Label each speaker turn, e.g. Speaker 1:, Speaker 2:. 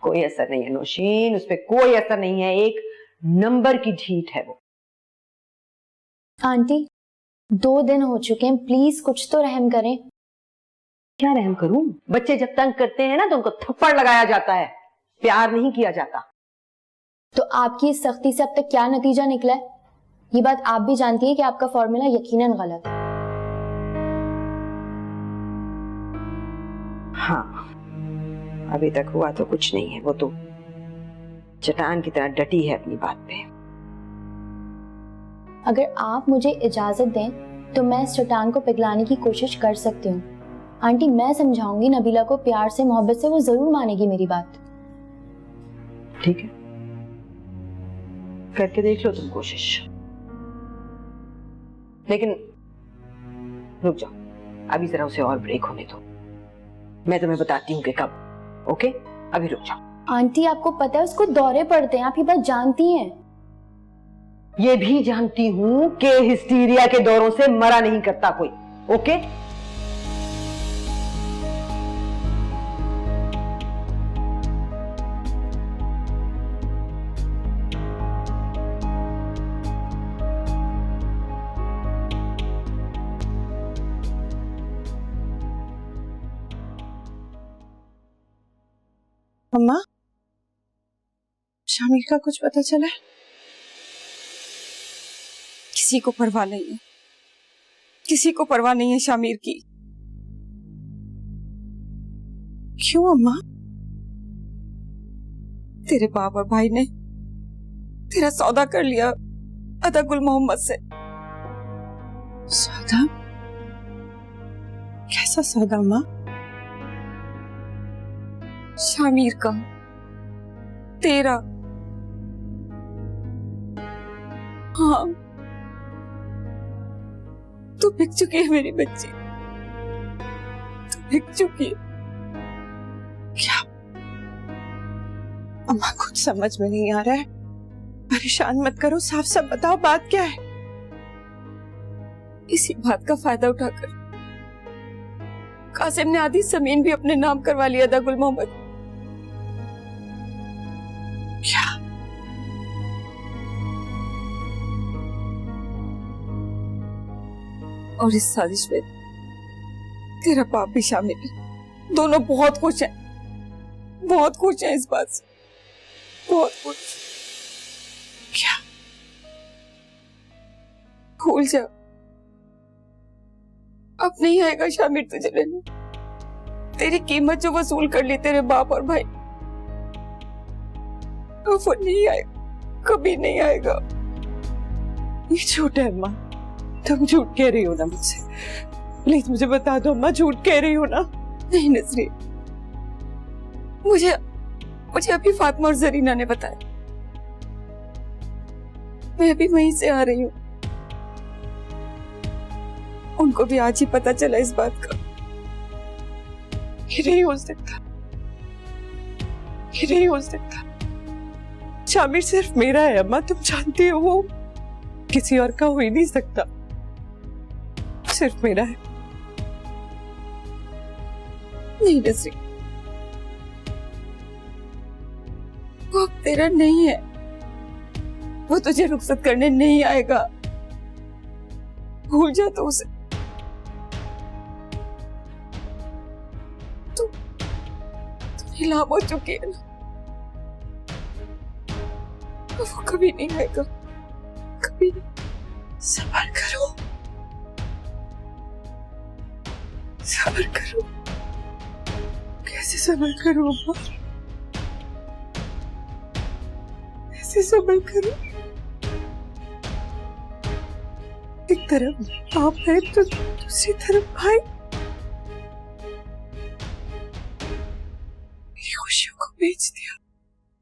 Speaker 1: कोई असर नहीं है नौशीन, उस पर कोई असर नहीं है, एक नंबर की ढीठ है वो।
Speaker 2: आंटी 2 दिन हो चुके हैं, प्लीज कुछ तो रहम करें।
Speaker 1: क्या रहम करूं? बच्चे जब तंग करते हैं ना तो उनको थप्पड़ लगाया जाता है, प्यार नहीं किया जाता।
Speaker 2: तो आपकी इस सख्ती से अब तक क्या नतीजा निकला है? ये बात आप भी जानती है कि आपका फॉर्मूला यकीनन गलत है।
Speaker 1: हाँ, अभी तक हुआ तो कुछ नहीं है, वो तो चट्टान की तरह डटी है अपनी बात पे।
Speaker 2: अगर आप मुझे इजाजत दें तो मैं इस चट्टान को पिघलाने की कोशिश कर सकती हूँ। आंटी मैं समझाऊंगी नबीला को प्यार से मोहब्बत से, वो जरूर मानेगी मेरी बात।
Speaker 1: ठीक है, करके देख लो तुम कोशिश, लेकिन रुक जाओ, अभी जरा उसे और ब्रेक होने दो, मैं तुम्हें बताती हूँ कि कब। ओके, अभी रुक जाओ।
Speaker 2: आंटी आपको पता है उसको दौरे पड़ते हैं, आप ये बात जानती हैं।
Speaker 1: ये भी जानती हूँ कि हिस्टीरिया के दौरों से मरा नहीं करता कोई। ओके,
Speaker 3: अम्मा, शामिर का कुछ पता चला? किसी को परवाह नहीं है, किसी को परवाह नहीं है शामिर की। क्यों अम्मा? तेरे बाप और भाई ने तेरा सौदा कर लिया अदा गुल मोहम्मद से। सौदा? कैसा सौदा अम्मा? शामिर का, तेरा। हाँ, तू बिक चुकी है मेरी बच्ची, तू बिक चुकी है। क्या? अम्मा कुछ समझ में नहीं आ रहा है, परेशान मत करो, साफ साफ बताओ बात क्या है। इसी बात का फायदा उठाकर कासिम ने आधी जमीन भी अपने नाम करवा लिया था गुल मोहम्मद। क्या? और इस साजिश में तेरा बाप भी शामिल है। दोनों बहुत खुश हैं, बहुत खुश हैं इस बात से, बहुत खुश। क्या? भूल जा, अब नहीं आएगा शामिर तुझे लेने। तेरी कीमत जो वसूल कर ली तेरे बाप और भाई, अब वो नहीं आएगा, कभी नहीं आएगा। ये झूठ है अम्मा, तुम झूठ कह रही हो ना मुझसे। प्लीज मुझे बता दो अम्मा, झूठ कह रही हो ना? नहीं नजरी, मुझे अभी फातिमा और जरीना ने बताया, मैं अभी वहीं से आ रही हूँ। उनको भी आज ही पता चला इस बात का। ये नहीं हो सकता, ये नहीं हो सकता। शामिर सिर्फ मेरा है अम्मा, तुम जानती हो, वो किसी और का हो ही नहीं सकता, सिर्फ मेरा है। नहीं नजरी, वो अब तेरा नहीं है, वो तुझे रुखसत करने नहीं आएगा, भूल जा तो उसे। तू नीलाम हो चुकी है ना, वो कभी नहीं आएगा, कभी नहीं। सब्र करो, सब्र करो। कैसे सब्र करो अम्मा, कैसे सब्र करो? एक तरफ बाप है तो दूसरी तरफ भाई। खुशियों को बेच दिया,